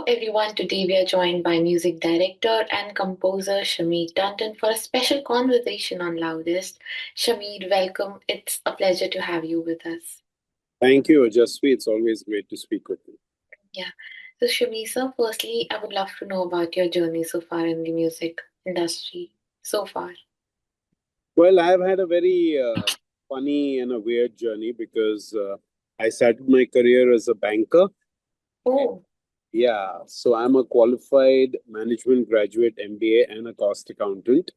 everyone. Today we are joined by music director and composer Shameer Tandon for a special conversation on Loudest. Shameer, welcome. It's a pleasure to have you with us. Thank you, Jasvi. It's always great to speak with you. Yeah. So, Shameer, sir, firstly, I would love to know about your journey so far in the music industry. So far. Well, I've had a very funny and a weird journey because I started my career as a banker. And Oh. yeah, so I'm a qualified management graduate, MBA, and a cost accountant.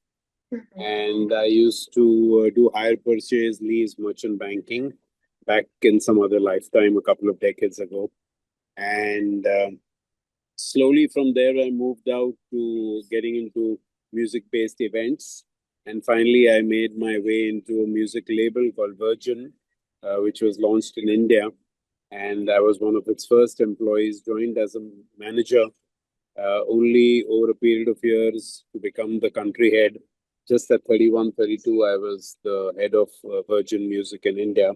Mhm. And I used to do hire purchase, lease, merchant banking back in some other lifetime a couple of decades ago. And slowly from there, I moved out to getting into music based events. And finally, I made my way into a music label called Virgin, which was launched in India. And I was one of its first employees, joined as a manager only over a period of years to become the country head. Just at 31, 32, I was the head of Virgin Music in India.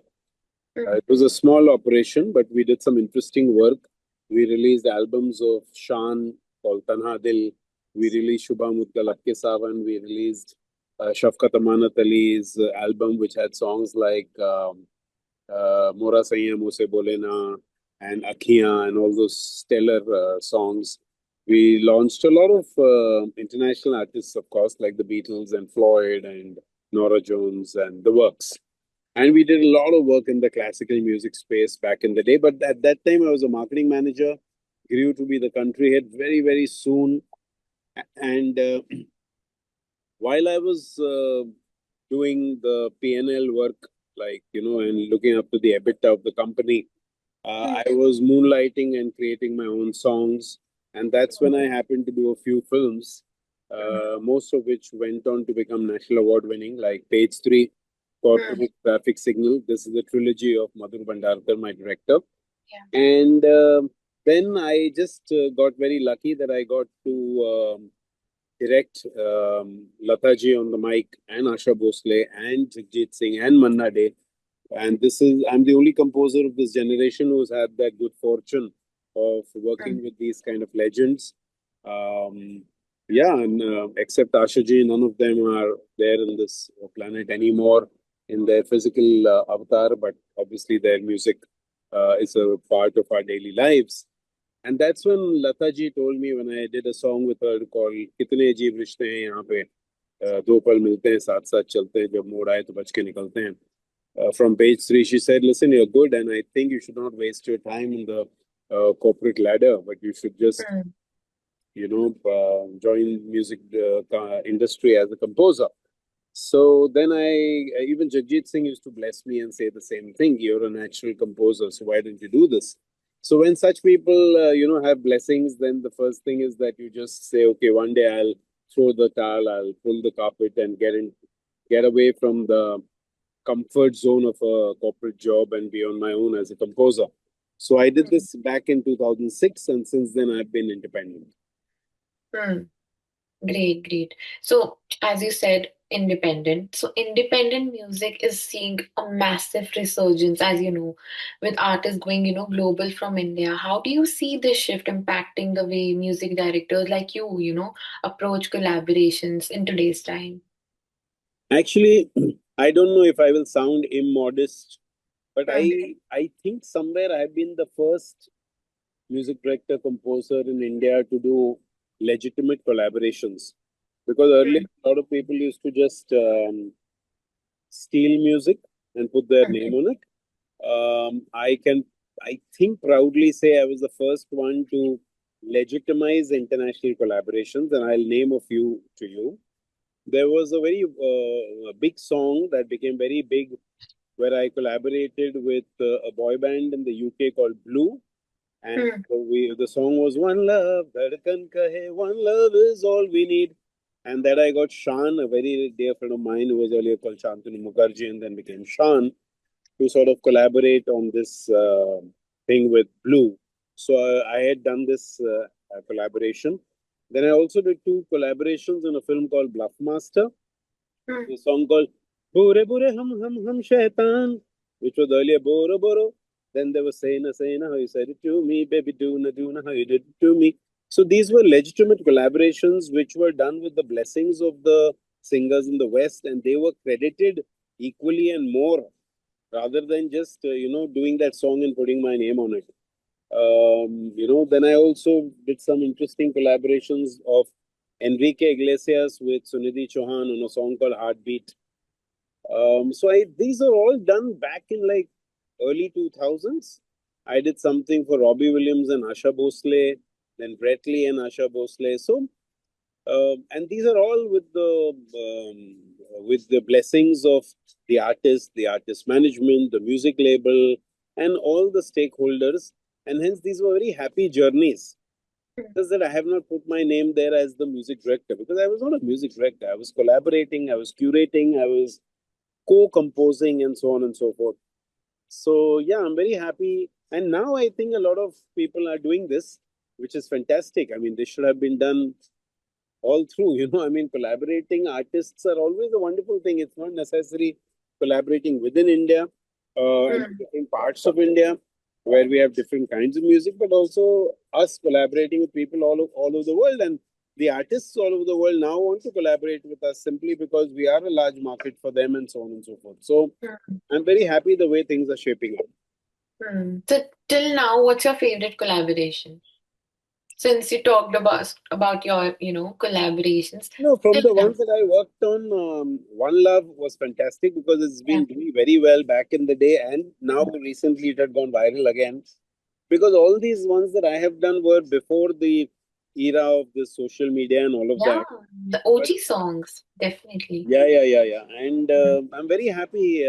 Mm. It was a small operation, but we did some interesting work. We released albums of Shan called Tanha Dil. We released Shubha Mudgal Lakke Savan. We released Shafqat Amanat Ali's album, which had songs like Mora Saiya Mose Bolena and Akhiyan and all those stellar songs. We launched a lot of international artists, of course, like the Beatles and Floyd and Nora Jones and the works. And we did a lot of work in the classical music space back in the day. But at that time, I was a marketing manager, grew to be the country head very, very soon. And while I was doing the P&L work, and looking up to the EBITDA of the company, I Mm. was moonlighting and creating my own songs. And that's when I happened to do a few films, most of which went on to become national award winning, like Page 3, Mm. Corporate Traffic Signal. This is a trilogy of Madhur Bhandarkar, my director. Yeah. And then I just got very lucky that I got to direct Lata ji on the mic and Asha Bhosle and Jagjit Singh and Manna Dey. And I'm the only composer of this generation who's had that good fortune of Mm. working with these kind of legends. Um, yeah, and except Asha ji, none of them are there in this planet anymore in their physical avatar, but obviously their music is a part of our daily lives. And that's when Lata ji told me when I did a song with her called Kitne Ajeeb Rishte Hain Yahan Pe, दो पल मिलते हैं साथ साथ चलते हैं जब मोड़ आए तो बच के निकलते हैं. From Page 3, she said, listen, you're good, and I think you should not waste your time in the corporate ladder, but you should just, Mm. join music industry as a composer. So then even Jagjit Singh used to bless me and say the same thing. You're a natural composer, so why don't you do this? So when such people, have blessings, then the first thing is that you just say, okay, one day I'll throw the towel, I'll pull the carpet and get away from the comfort zone of a corporate job and be on my own as a composer. So I did Mm. this back in 2006, and since then I've been independent. Mm. Great, great. So, as you said, independent. So, independent music is seeing a massive resurgence, as you know, with artists going, global from India. How do you see this shift impacting the way music directors like you, approach collaborations in today's time? Actually, I don't know if I will sound immodest, but Mm. I think somewhere I've been the first music director composer in India to do legitimate collaborations. Because earlier Mm. a lot of people used to just steal music and put their name Mhm. on it. I think, proudly say I was the first one to legitimize international collaborations, and I'll name a few to you. There was a very big song that became very big where I collaborated with a boy band in the UK called Blue. And Mm. the song was One Love, Dhadkan Kahe, One Love is all we need. And that I got Shan, a very dear friend of mine who was earlier called Shantanu Mukherjee and then became Shan, to sort of collaborate on this thing with Blue. So I had done this collaboration. Then I also did two collaborations in a film called Bluffmaster, Mm. a song called Bure Bure Hum Shaitan, which was earlier Boro Boro. Then there was Sayna Sayna, how you said it to me, baby, do na how you did it to me. So these were legitimate collaborations which were done with the blessings of the singers in the West, and they were credited equally and more rather than just doing that song and putting my name on it. Then I also did some interesting collaborations of Enrique Iglesias with Sunidhi Chauhan on a song called Heartbeat. These are all done back in like early 2000s. I did something for Robbie Williams and Asha Bhosle, then Brett Lee and Asha Bhosle. And these are all with the blessings of the artist management, the music label, and all the stakeholders. And hence, these were very happy journeys. Just that I have not put my name there as the music director because I was not a music director. I was collaborating, I was curating, I was co-composing, and so on and so forth. So yeah, I'm very happy. And now I think a lot of people are doing this, which is fantastic. I mean, this should have been done all through. I mean, collaborating artists are always a wonderful thing. It's not necessary collaborating within India and Hmm. different parts of India where we have different kinds of music, but also us collaborating with people all over the world. And the artists all over the world now want to collaborate with us simply because we are a large market for them and so on and so forth. So Hmm. I'm very happy the way things are shaping up. Hmm. So till now, what's your favorite collaboration? Since you talked about your, collaborations, No, from till the now. ones that I worked on, One Love was fantastic because it's Yeah. been doing very well back in the day, and now recently it had gone viral again. Because all these ones that I have done were before the era of the social media and all of Yeah, that. the But OG songs, definitely. yeah. And Mm. I'm very happy.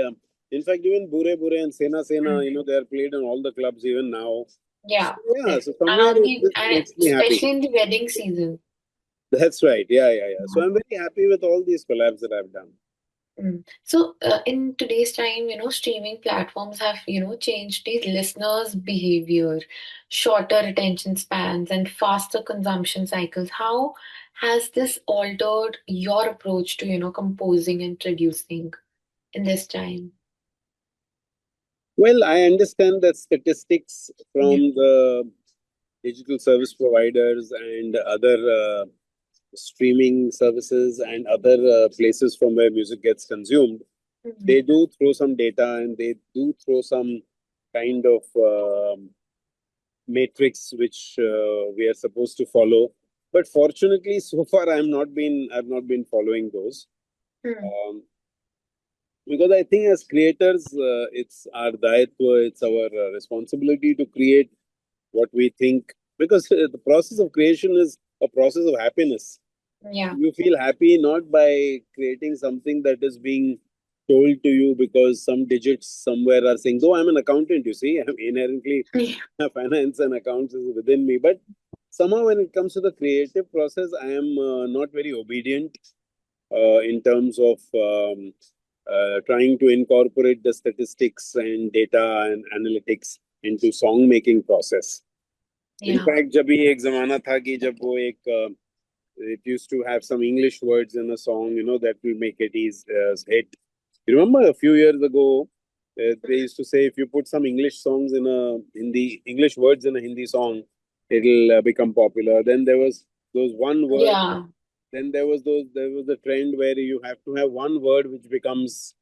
In fact, even Bure Bure and Sena Sena, Mm. they are played in all the clubs even now. So Yeah, yeah, so somewhere and this and makes me happy. especially in the wedding season. That's right. Yeah. So I'm very happy with all these collabs that I've done. Mm. So, in today's time, streaming platforms have, changed the listeners' behavior, shorter attention spans, and faster consumption cycles. How has this altered your approach to, composing and producing in this time? Well, I understand that statistics Yeah. from the digital service providers and other streaming services and other places from where music gets consumed, Mhm. they do throw some data and they do throw some kind of matrix which we are supposed to follow. But fortunately, so far I've not been following those. Mm. Um, because I think as creators, it's our daitva, it's our responsibility to create what we think. Because the process of creation is a process of happiness. Yeah. You feel happy not by creating something that is being told to you because some digits somewhere are saying, though I'm an accountant, you see, I'm inherently finance and accounts is within me. But somehow when it comes to the creative process, I am not very obedient in terms of trying to incorporate the statistics and data and analytics into song making process. In Yeah. fact, जब ये एक जमाना था कि जब वो एक it used to have some English words in a song, that will make it easy hit. You remember a few years ago, they used to say if you put some English songs in a Hindi English words in a Hindi song, it'll become popular. Then there was those one word. Yeah. Then there was the trend where you have to have one word which becomes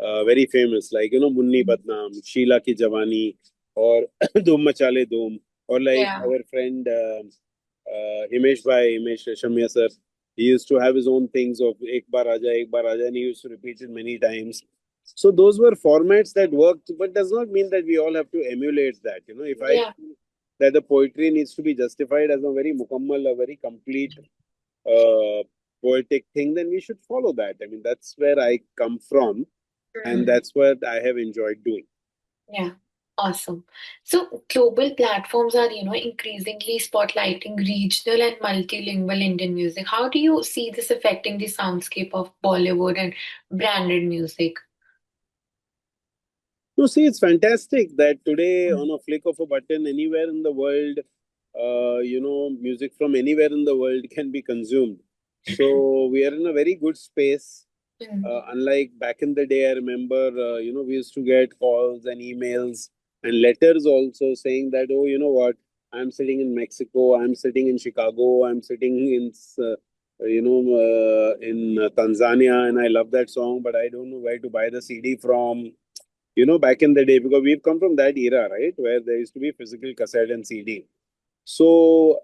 very famous, like Munni Badnaam, Sheila Ki Jawani, or Dhoom Machale Dhoom, or like Yeah. our friend Himesh Shamya sir. He used to have his own things of Ek Bar Aja, and he used to repeat it many times. So those were formats that worked, but does not mean that we all have to emulate that. If I Yeah. feel that the poetry needs to be justified as a very mukammal, a very complete uh, poetic thing, then we should follow that. I mean, that's where I come from, and Mm. that's what I have enjoyed doing. Yeah. Awesome. So global platforms are, increasingly spotlighting regional and multilingual Indian music. How do you see this affecting the soundscape of Bollywood and branded music? To see, it's fantastic that today, Mm. on a flick of a button, anywhere in the world, music from anywhere in the world can be consumed. So we are in a very good space. Mm. Unlike back in the day, I remember, we used to get calls and emails and letters also saying that, oh, you know what? I'm sitting in Mexico, I'm sitting in Chicago, I'm sitting in, in Tanzania, and I love that song, but I don't know where to buy the CD from. Back in the day, because we've come from that era, right, where there used to be physical cassette and CD. So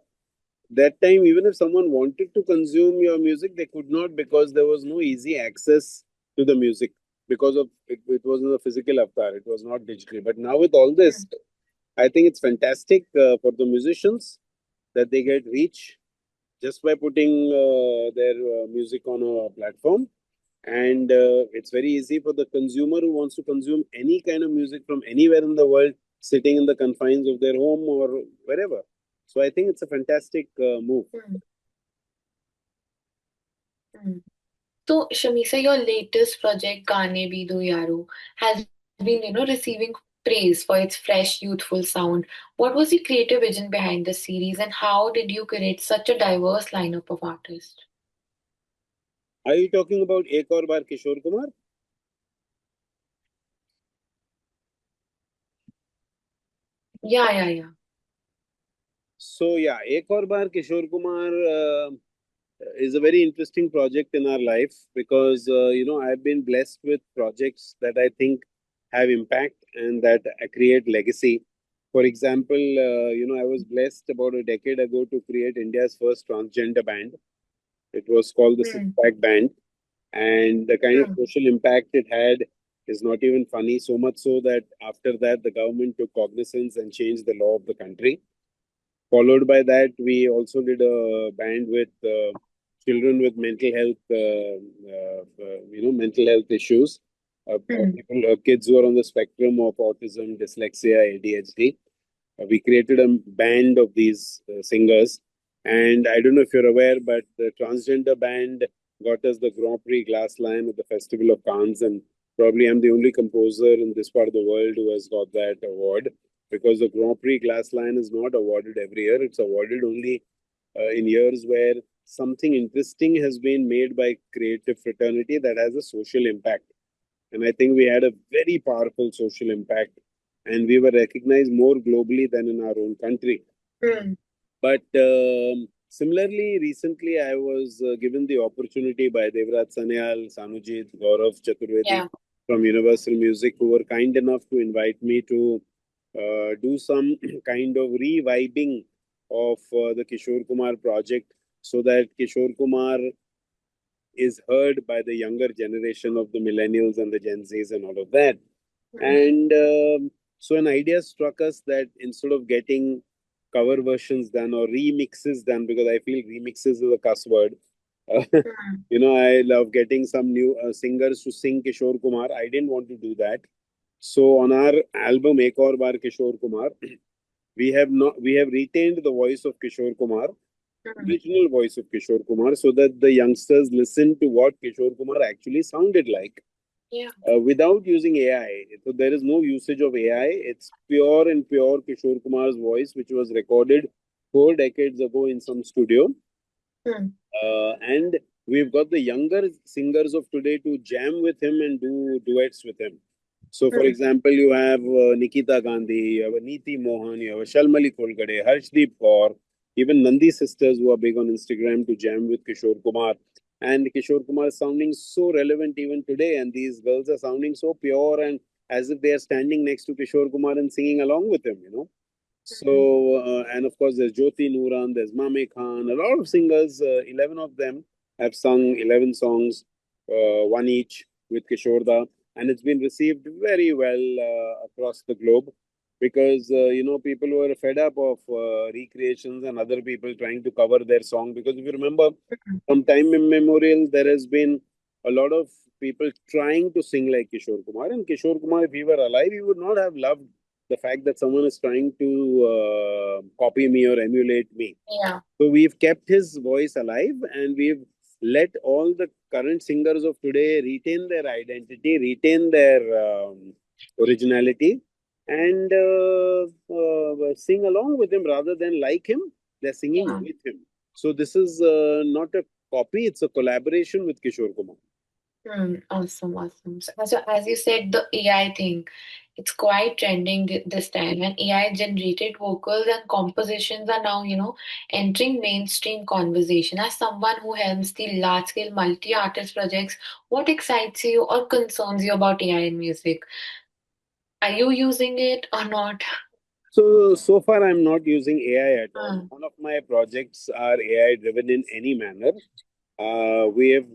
that time, even if someone wanted to consume your music, they could not because there was no easy access to the music because of it was in a physical avatar, it was not digital. But now with all this, mm, I think it's fantastic for the musicians that they get reach just by putting their music on a platform. And it's very easy for the consumer who wants to consume any kind of music from anywhere in the world, sitting in the confines of their home or wherever. So I think it's a fantastic move. mm, mm. So, Shamisa, your latest project, Gaane Bhi Do Yaro, has been, receiving praise for its fresh, youthful sound. What was the creative vision behind the series, and how did you create such a diverse lineup of artists? Are you talking about Ek Aur Baar Kishore Kumar? Yeah, yeah, yeah. So yeah, Ek Aur Baar Kishore Kumar is a very interesting project in our life because I've been blessed with projects that I think have impact and that create legacy. For example, I was blessed about a decade ago to create India's first transgender band. It was called the Six Mm, Pack Band, and the kind of mm, social impact it had is not even funny. So much so that after that, the government took cognizance and changed the law of the country. Followed by that, we also did a band with children with mental health, mental health issues. mm, Kids who are on the spectrum of autism, dyslexia, ADHD. We created a band of these singers, and I don't know if you're aware, but the transgender band got us the Grand Prix Glass Lion at the Festival of Cannes, and probably I'm the only composer in this part of the world who has got that award because the Grand Prix Glass Lion is not awarded every year. It's awarded only in years where something interesting has been made by creative fraternity that has a social impact. And I think we had a very powerful social impact, and we were recognized more globally than in our own country. mm. But similarly, recently I was given the opportunity by Devraj Sanyal, Sanujit, Gaurav Chaturvedi Yeah. from Universal Music, who were kind enough to invite me to do some kind of reviving of the Kishore Kumar project so that Kishore Kumar is heard by the younger generation of the millennials and the Gen Zs and all of that. Mm, And so an idea struck us that instead of getting cover versions done or remixes done, because I feel remixes is a cuss word. Uh, mm, I love getting some new singers to sing Kishore Kumar. I didn't want to do that. So on our album Ek Aur Baar Kishore Kumar, we have retained the voice of Kishore Kumar, mm. original voice of Kishore Kumar, so that the youngsters listen to what Kishore Kumar actually sounded like Yeah. without using AI. So there is no usage of AI. It's pure and pure Kishore Kumar's voice, which was recorded 4 decades ago in some studio. Mm, And we've got the younger singers of today to jam with him and do duets with him. So, for mm, example, you have Nikita Gandhi, you have Neeti Mohan, you have Shalmali Kolgade, Harshdeep Kaur, even Nandi sisters who are big on Instagram to jam with Kishore Kumar. And Kishore Kumar is sounding so relevant even today, and these girls are sounding so pure and as if they are standing next to Kishore Kumar and singing along with him. mm, So, and of course, there's Jyoti Nuran, there's Mame Khan, a lot of singers, 11 of them have sung 11 songs, one each with Kishorda, and it's been received very well across the globe because, people were fed up of recreations and other people trying to cover their song. Because if you remember, mm. from time immemorial, there has been a lot of people trying to sing like Kishore Kumar, and Kishore Kumar, if he were alive, he would not have loved the fact that someone is trying to copy me or emulate me. Yeah. So we've kept his voice alive and we've let all the current singers of today retain their identity, retain their originality, and sing along with him rather than like him, they're singing Yeah. with him. So this is not a copy, it's a collaboration with Kishore Kumar. Awesome, awesome. So, as you said, the AI thing. It's quite trending this time, and AI generated vocals and compositions are now, entering mainstream conversation. As someone who helms the large scale multi artist projects, what excites you or concerns you about AI in music? Are you using it or not? So far, I'm not using AI at all. Hmm. None of my projects are AI driven in any manner. We have,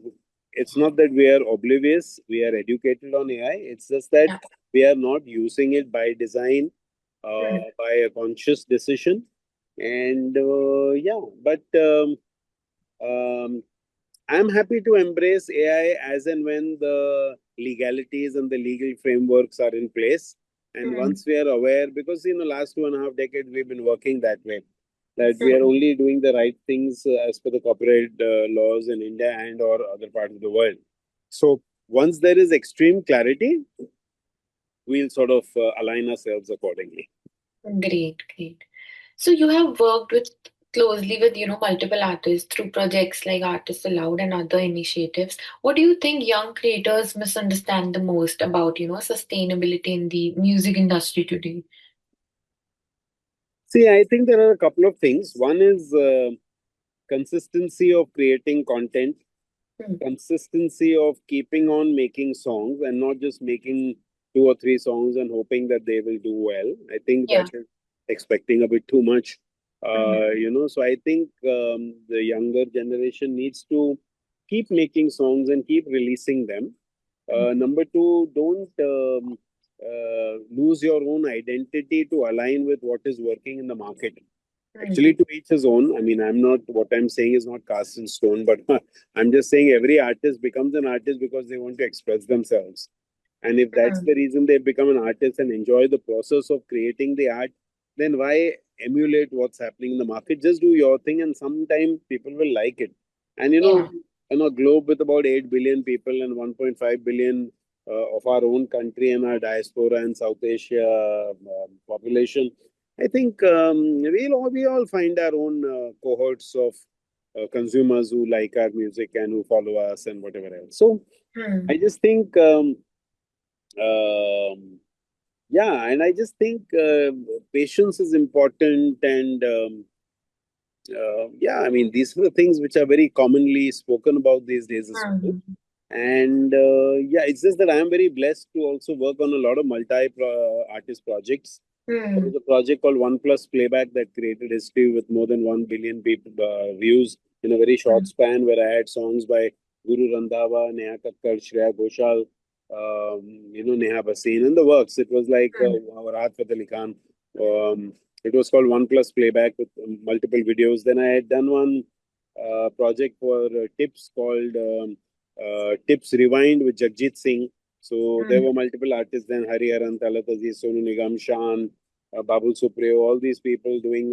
it's not that we are oblivious, we are educated on AI. It's just that Yeah. we are not using it by design, Hmm. by a conscious decision. And yeah, but um, I'm happy to embrace AI as and when the legalities and the legal frameworks are in place. And Hmm. once we are aware, because in the last 2.5 decades, we've been working that way, that we are Hmm. only doing the right things as per the copyright laws in India and or other parts of the world. So once there is extreme clarity, we'll sort of align ourselves accordingly. Great, great. So you have worked with closely with, multiple artists through projects like Artists Aloud and other initiatives. What do you think young creators misunderstand the most about, sustainability in the music industry today? See, I think there are a couple of things. One is consistency of creating content, Hmm. consistency of keeping on making songs and not just making 2 or 3 songs and hoping that they will do well. I think that Yeah. is expecting a bit too much. Hmm. So I think the younger generation needs to keep making songs and keep releasing them. Hmm. Number two, don't lose your own identity to align with what is working in the market. Hmm. Actually, to each his own. I mean, I'm not, what I'm saying is not cast in stone, but I'm just saying every artist becomes an artist because they want to express themselves. And if that's Hmm. the reason they become an artist and enjoy the process of creating the art, then why emulate what's happening in the market? Just do your thing, and sometime people will like it. And Yeah. globe with about 8 billion people and 1.5 billion of our own country and our diaspora and South Asia population, I think we all find our own cohorts of consumers who like our music and who follow us and whatever else. So Hmm. I just think, yeah, and I just think patience is important, and yeah, I mean these are the things which are very commonly spoken about these days as well. Hmm. And yeah, it's just that I am very blessed to also work on a lot of multi-artist projects. There Hmm. was a project called One Plus Playback that created history with more than 1 billion people views in a very short Hmm. span, where I had songs by Guru Randhawa, Neha Kakkar, Shreya Ghoshal, Neha Bhasin, and the works. It was like Hmm. Rahat Fateh Ali Khan. It was called One Plus Playback with multiple videos. Then I had done one project for Tips called Tips Rewind with Jagjit Singh. So there Hmm. were multiple artists then, Hariharan, Talat Aziz, Sonu Nigam, Shan, Babul Supriyo, all these people doing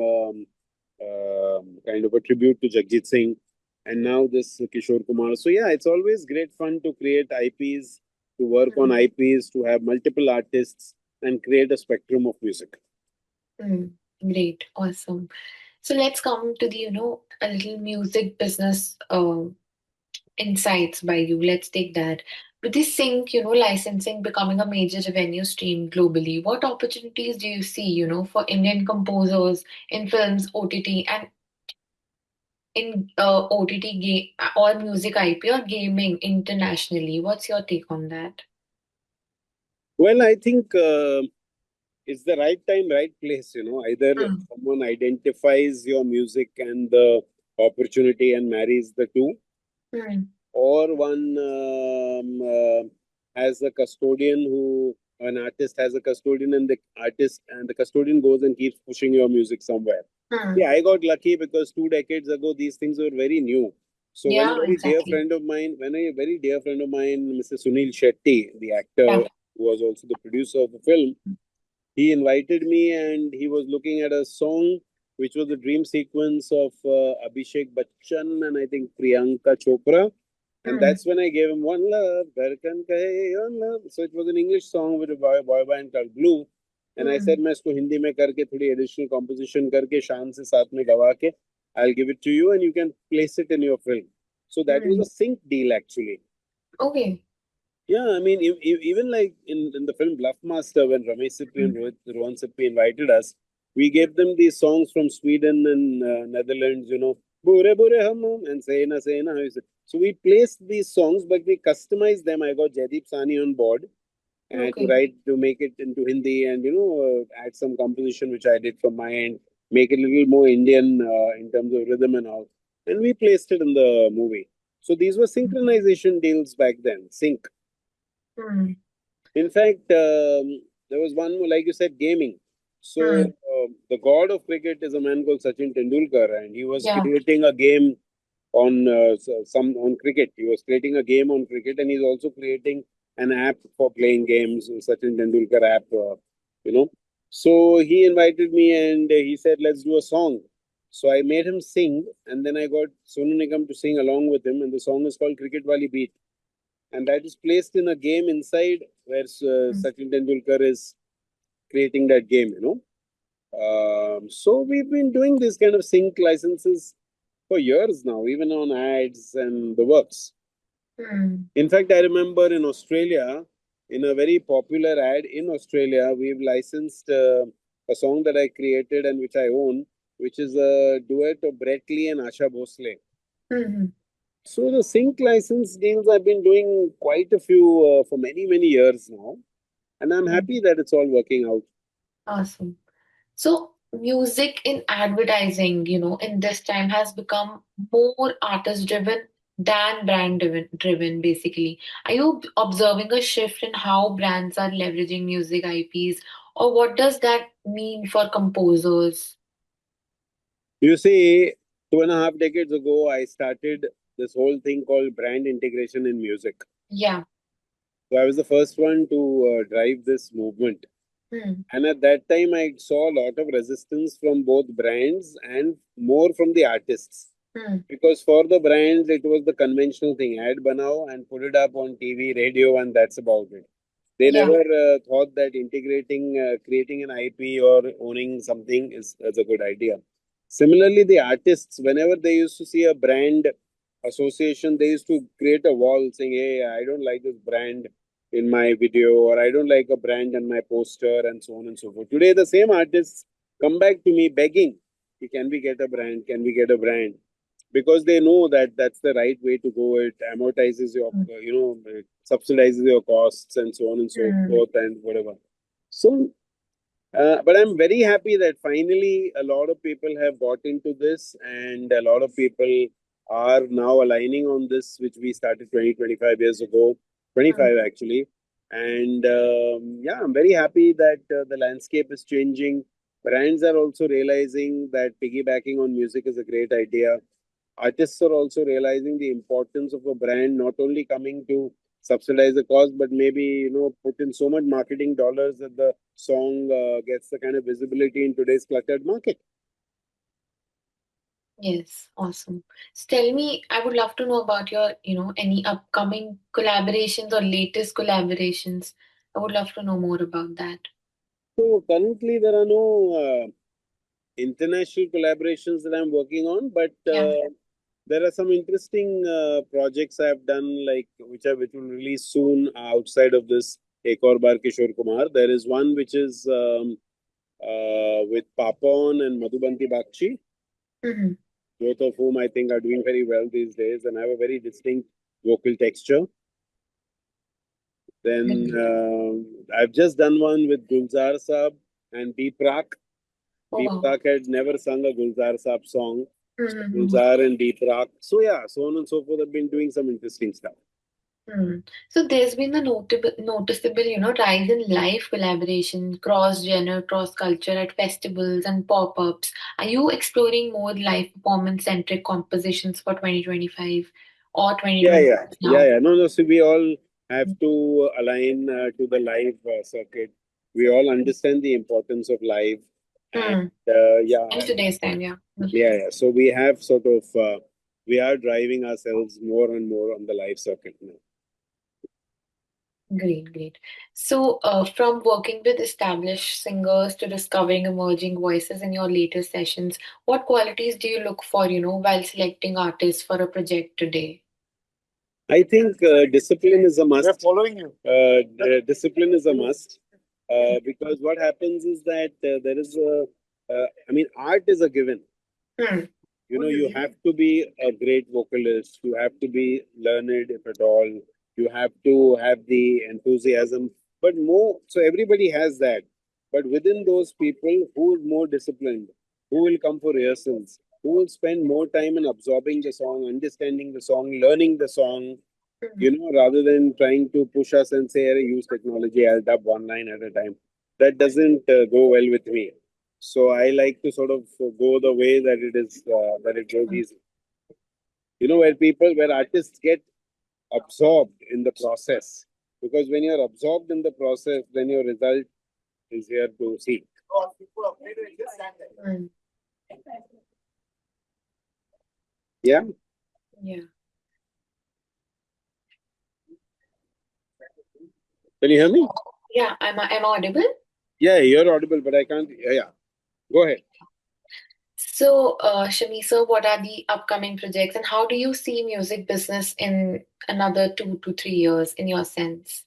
kind of a tribute to Jagjit Singh. And now this Kishore Kumar. So yeah, it's always great fun to create IPs, to work on Hmm. IPs, to have multiple artists and create a spectrum of music. Hmm. Great. Awesome. So let's come to the, a little music business insights by you. Let's take that. With this sync, licensing becoming a major revenue stream globally, what opportunities do you see, for Indian composers in films, OTT, and in OTT game or music IP or gaming internationally? What's your take on that? Well, I think it's the right time, right place. Either Hmm. someone identifies your music and the opportunity and marries the two, Hmm. or one has a custodian who an artist has a custodian, and the custodian goes and keeps pushing your music somewhere. Hmm. Yeah, I got lucky because 2 decades ago these things were very new. So Yeah, exactly. when a very dear friend of mine, Mr. Sunil Shetty, the actor Yeah. who was also the producer of the film, he invited me, and he was looking at a song which was the dream sequence of Abhishek Bachchan and I think Priyanka Chopra. And Hmm. that's when I gave him One Love, Dhadkan Kahe, One Love. So it was an English song with a boy band called Blue. And I said, Hmm. मैं इसको हिंदी में करके थोड़ी additional composition करके शान से साथ में गवा के I'll give it to you and you can place it in your film. So that was Hmm. a sync deal actually. Okay. Yeah, I mean, even like in the film Bluff Master, when Ramesh Sippy and Rohan Sippy invited us, we gave them these songs from Sweden and Netherlands, Bure Bure Hum Hum and Sena Sena. How is it? So we placed these songs, but we customized them. I got Jaideep Sani on board and to Okay. write to make it into Hindi and add some composition which I did from my end, make it a little more Indian in terms of rhythm and all, and we placed it in the movie. So these were synchronization deals back then, sync. Hmm. In fact, there was one more, like you said, gaming. So Hmm. the god of cricket is a man called Sachin Tendulkar, and he was Yeah. creating a game on some on cricket. He was creating a game on cricket, and he's also creating an app for playing games, Sachin Tendulkar app. You know. So he invited me, and he said, "Let's do a song." So I made him sing, and then I got Sonu Nigam to sing along with him, and the song is called Cricket Wali Beat, and that is placed in a game inside where Hmm. Sachin Tendulkar is creating that game. So we've been doing this kind of sync licenses for years now, even on ads and the works. Hmm. In fact, I remember in Australia, in a very popular ad in Australia, we've licensed a song that I created and which I own, which is a duet of Brett Lee and Asha Bhosle. Hmm. So the sync license deals I've been doing quite a few for many, many years now. And I'm Hmm. happy that it's all working out. Awesome. So, music in advertising, in this time has become more artist driven than brand driven, basically. Are you observing a shift in how brands are leveraging music IPs, or what does that mean for composers? You see, 2.5 decades ago, I started this whole thing called brand integration in music. Yeah. So I was the first one to drive this movement. Hmm. And at that time, I saw a lot of resistance from both brands and more from the artists. Hmm. Because for the brands, it was the conventional thing ad banao and put it up on TV, radio, and that's about it. They Yeah. never thought that integrating, creating an IP or owning something is a good idea. Similarly, the artists, whenever they used to see a brand association, they used to create a wall saying, "Hey, I don't like this brand in my video," or "I don't like a brand in my poster," and so on and so forth. Today, the same artists come back to me begging, "Can we get a brand? Can we get a brand?" Because they know that that's the right way to go. It amortizes your, Hmm. it subsidizes your costs and so on and so Hmm. forth and whatever. So, but I'm very happy that finally a lot of people have got into this and a lot of people are now aligning on this, which we started 20, 25 years ago, Hmm. 25 actually. And yeah, I'm very happy that the landscape is changing. Brands are also realizing that piggybacking on music is a great idea. Artists are also realizing the importance of a brand not only coming to subsidize the cost but maybe put in so much marketing dollars that the song gets the kind of visibility in today's cluttered market. Yes, awesome. So tell me, I would love to know about your, any upcoming collaborations or latest collaborations. I would love to know more about that. So currently there are no international collaborations that I'm working on, but Yeah. there are some interesting projects I've done, like which will release soon outside of this Ek Aur Baar Kishore Kumar. There is one which is with Papon and Madhubanti Bakshi, Mm-hmm. both of whom I think are doing very well these days and have a very distinct vocal texture. Then Great. I've just done one with Gulzar Saab and B Prak. Oh, B wow. Prak had never sung a Gulzar Saab song. So Mm-hmm. Gulzar and B Prak. So yeah, so on and so forth. I've been doing some interesting stuff. Hmm. So there's been a noticeable, rise in live collaboration, cross-genre, cross-culture at festivals and pop-ups. Are you exploring more live performance-centric compositions for 2025 or Yeah, 2026 yeah, yeah, now? yeah. No, no. So we all have to align to the live circuit. We all understand the importance of live, and Hmm. yeah, In today's time, yeah. yeah, yeah. So we have sort of we are driving ourselves more and more on the live circuit now. Great, great. So, from working with established singers to discovering emerging voices in your latest sessions, what qualities do you look for, while selecting artists for a project today? I think discipline is a They're must. following you. Discipline is a must because what happens is that there is I mean, art is a given. Hmm. You know, you have to be a great vocalist, you have to be learned, if at all, you have to have the enthusiasm, but more so, everybody has that. But within those people, who is more disciplined, who will come for rehearsals, who will spend more time in absorbing the song, understanding the song, learning the song, Hmm. you know, rather than trying to push us and say, "Arey, use technology, I'll dub one line at a time." That doesn't go well with me. So I like to sort of go the way that that it goes Hmm. easy. You know, where artists get absorbed in the process. Because when you're absorbed in the process, then your result is here to see. Hmm. Yeah. Yeah. Can you hear me? Yeah. Am I audible? Yeah, you're audible, but I can't. Yeah, yeah. Go ahead. So, Shami, sir, what are the upcoming projects and how do you see music business in another 2 to 3 years in your sense?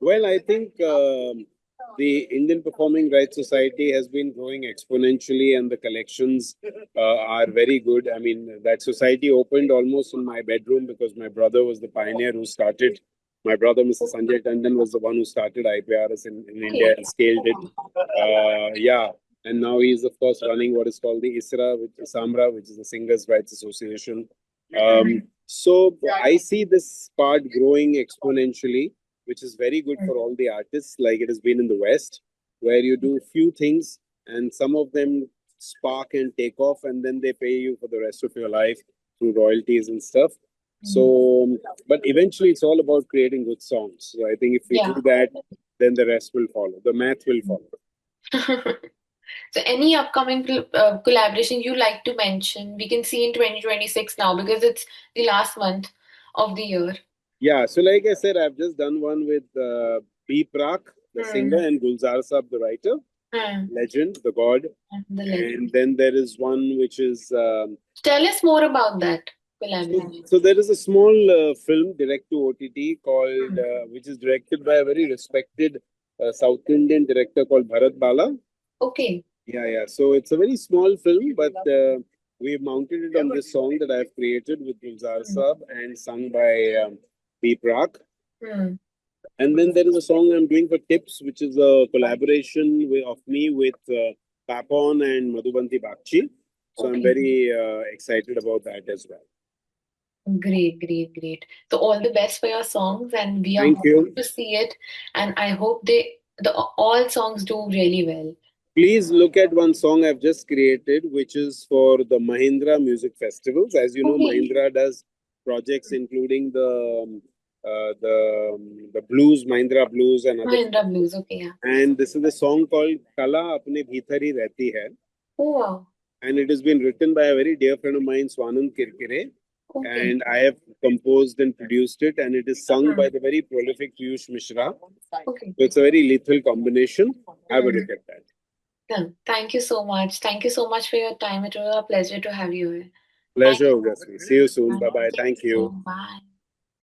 Well, I think the Indian Performing Rights Society has been growing exponentially, and the collections are very good. I mean, that society opened almost in my bedroom because my brother was the pioneer who started. My brother, Mr. Sanjay Tandon, was the one who started IPRS in India Okay. and scaled it. Yeah, and now he's of course running what is called the Samra, which is the Singers' Rights Association. So I see this part growing exponentially, which is very good for all the artists, like it has been in the West, where you do few things and some of them spark and take off, and then they pay you for the rest of your life through royalties and stuff. So, but eventually it's all about creating good songs. So I think if we Yeah. do that, then the rest will follow. The math will follow. So, any upcoming collaboration you like to mention, we can see in 2026 now because it's the last month of the year. Yeah, so like I said, I've just done one with B. Prak, the singer, Hmm. and Gulzar Saab, the writer, Hmm. legend, the god. The And legend. then there is one which is Tell us more about that so, collaboration. so there is a small film direct to OTT called Hmm. which is directed by a very respected South Indian director called Bharat Bala. Okay. Yeah, yeah. So it's a very small film, but we've mounted it on this song that I've created with Gulzar Hmm. Saab and sung by B. Prak. Hmm. And then there is a song I'm doing for Tips, which is a collaboration of me with Papon and Madhubanti Bakchi. So I'm Okay. very excited about that as well. Great, great, great. So all the best for your songs, and we are Thank hoping you. to see it. And I hope the all songs do really well. Please look at one song I've just created, which is for the Mahindra Music Festivals. As you know, Okay. Mahindra does projects including the blues, Mahindra Blues, and other Mahindra festivals. Blues. Okay, yeah. And this is a song called Kala Apne Bhitar Hi Rehti Hai. Oh, wow. And it has been written by a very dear friend of mine, Swanand Kirkire. Okay. And I have composed and produced it, and it is sung Hmm. by the very prolific Piyush Mishra. Okay. So it's a very lethal combination. Have a Hmm. look at that. Yeah. Thank you so much. Thank you so much for your time. It was a pleasure to have you here. Thank Pleasure, you. obviously. See you soon. Bye. Bye bye. See you Thank you. soon. Bye.